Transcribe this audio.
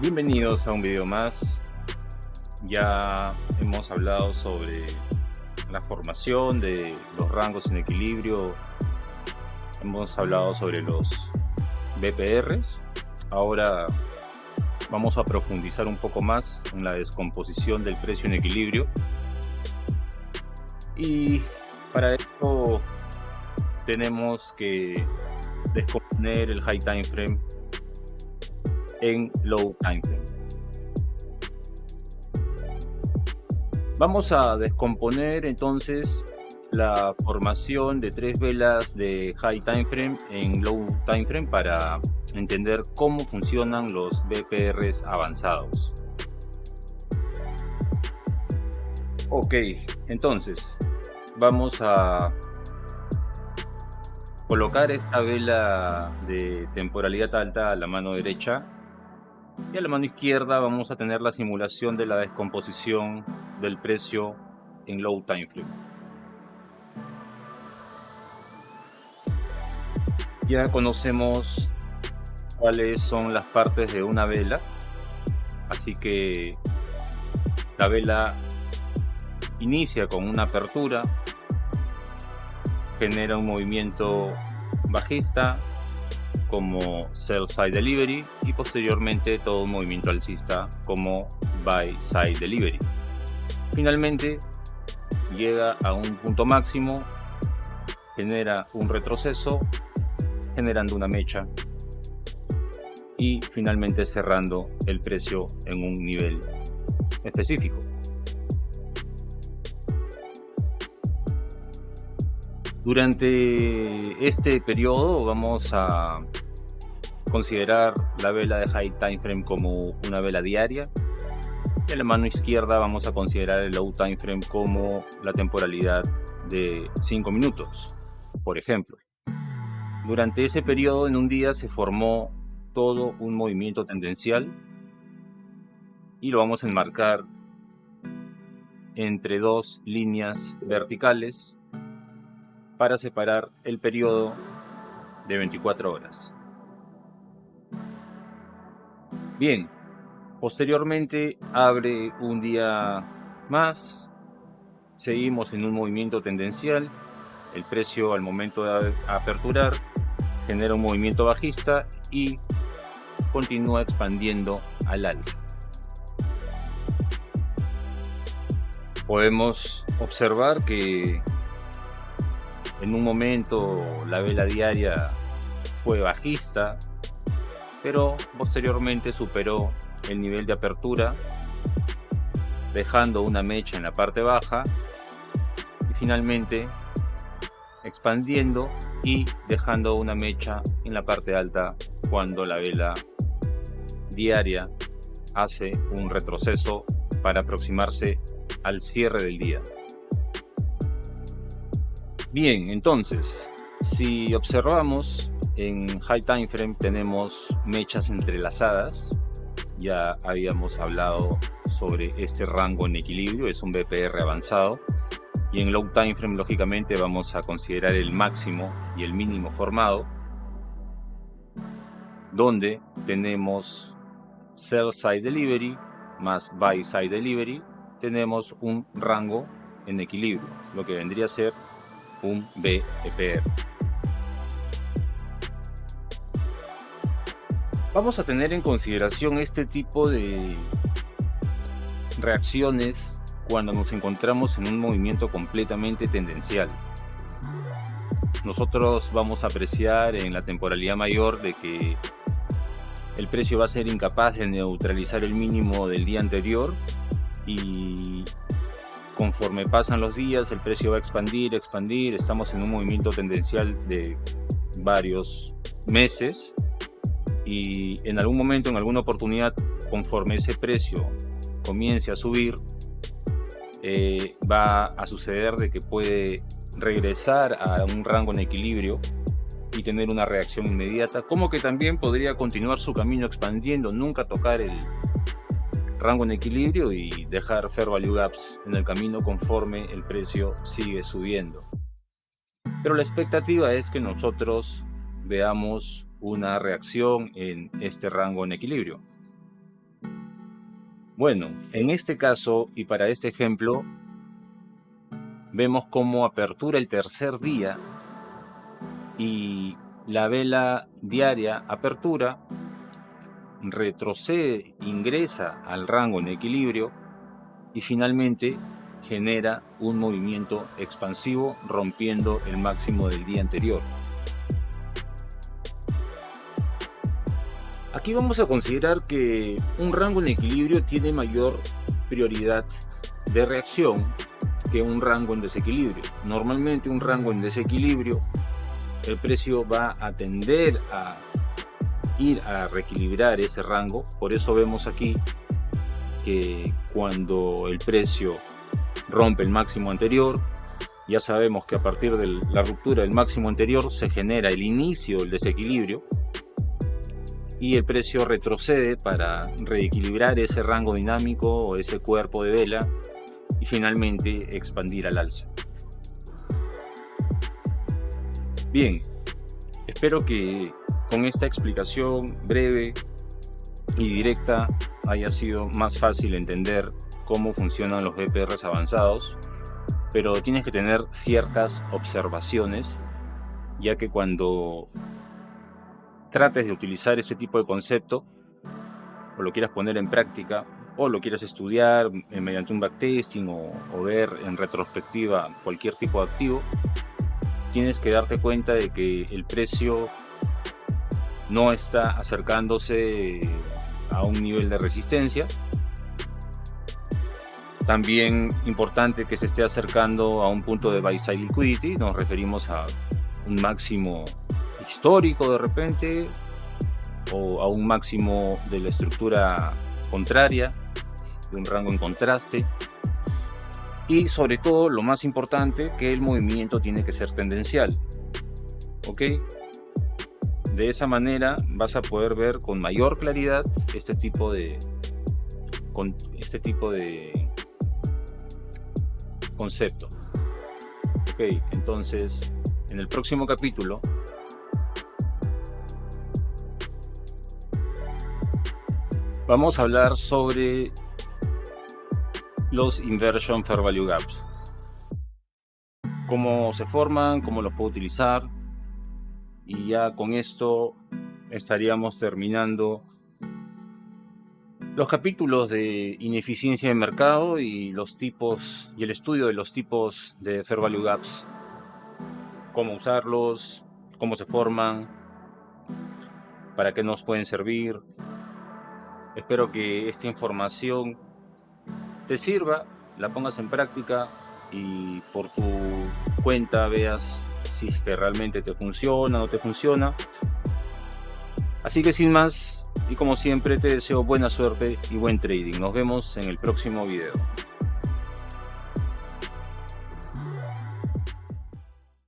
Bienvenidos a un video más. Ya hemos hablado sobre la formación de los rangos en equilibrio. Hemos hablado sobre los BPRs. Ahora vamos a profundizar un poco más en la descomposición del precio en equilibrio. Y para esto tenemos que descomponer el high time frame en low time frame. Vamos a descomponer entonces la formación de 3 velas de high time frame en low time frame para entender cómo funcionan los BPRs avanzados. Ok, entonces vamos a colocar esta vela de temporalidad alta a la mano derecha y a la mano izquierda vamos a tener la simulación de la descomposición del precio en low time frame. Ya conocemos cuáles son las partes de una vela, así que la vela inicia con una apertura, genera un movimiento bajista como sell side delivery y posteriormente todo un movimiento alcista como buy side delivery. Finalmente llega a un punto máximo, genera un retroceso generando una mecha y finalmente cerrando el precio en un nivel específico. Durante este periodo vamos a considerar la vela de high time frame como una vela diaria. En la mano izquierda vamos a considerar el low time frame como la temporalidad de 5 minutos. Por ejemplo, durante ese periodo en un día se formó todo un movimiento tendencial y lo vamos a enmarcar entre dos líneas verticales para separar el periodo de 24 horas. Bien, posteriormente abre un día más, seguimos en un movimiento tendencial, el precio al momento de aperturar genera un movimiento bajista y continúa expandiendo al alza. Podemos observar que en un momento la vela diaria fue bajista, pero posteriormente superó el nivel de apertura, dejando una mecha en la parte baja y finalmente expandiendo y dejando una mecha en la parte alta cuando la vela diaria hace un retroceso para aproximarse al cierre del día. Bien, entonces, si observamos en high time frame tenemos mechas entrelazadas. Ya habíamos hablado sobre este rango en equilibrio, es un BPR avanzado. Y en low time frame, lógicamente, vamos a considerar el máximo y el mínimo formado, donde tenemos sell side delivery más buy side delivery. Tenemos un rango en equilibrio, lo que vendría a ser un BPR. Vamos a tener en consideración este tipo de reacciones cuando nos encontramos en un movimiento completamente tendencial. Nosotros vamos a apreciar en la temporalidad mayor de que el precio va a ser incapaz de neutralizar el mínimo del día anterior y conforme pasan los días el precio va a expandir. Estamos en un movimiento tendencial de varios meses y en algún momento, en alguna oportunidad, conforme ese precio comience a subir, va a suceder de que puede regresar a un rango en equilibrio y tener una reacción inmediata, como que también podría continuar su camino expandiendo, nunca tocar el rango en equilibrio y dejar fair value gaps en el camino conforme el precio sigue subiendo. Pero la expectativa es que nosotros veamos una reacción en este rango en equilibrio. Bueno, en este caso y para este ejemplo, vemos cómo apertura el tercer día y la vela diaria apertura retrocede, ingresa al rango en equilibrio y finalmente genera un movimiento expansivo rompiendo el máximo del día anterior. Aquí vamos a considerar que un rango en equilibrio tiene mayor prioridad de reacción que un rango en desequilibrio. Normalmente un rango en desequilibrio, el precio va a tender a ir a reequilibrar ese rango. Por eso vemos aquí que cuando el precio rompe el máximo anterior, ya sabemos que a partir de la ruptura del máximo anterior se genera el inicio del desequilibrio y el precio retrocede para reequilibrar ese rango dinámico o ese cuerpo de vela y finalmente expandir al alza. Bien, espero que con esta explicación breve y directa haya sido más fácil entender cómo funcionan los VPRs avanzados, pero tienes que tener ciertas observaciones, ya que cuando trates de utilizar este tipo de concepto o lo quieras poner en práctica o lo quieras estudiar mediante un backtesting o ver en retrospectiva cualquier tipo de activo, tienes que darte cuenta de que el precio no está acercándose a un nivel de resistencia. También importante que se esté acercando a un punto de buy side liquidity. Nos referimos a un máximo histórico de repente o a un máximo de la estructura contraria, de un rango en contraste. Y sobre todo, lo más importante, que el movimiento tiene que ser tendencial. ¿Ok? De esa manera vas a poder ver con mayor claridad este tipo de concepto. Ok, entonces en el próximo capítulo vamos a hablar sobre los Inversion Fair Value Gaps, cómo se forman, cómo los puedo utilizar, y ya con esto estaríamos terminando los capítulos de ineficiencia de mercado y los tipos y el estudio de los tipos de Fair Value Gaps, cómo usarlos, cómo se forman, para qué nos pueden servir. Espero que esta información te sirva, la pongas en práctica y por tu cuenta veas si es que realmente te funciona o no te funciona. Así que sin más, y como siempre, te deseo buena suerte y buen trading. Nos vemos en el próximo video.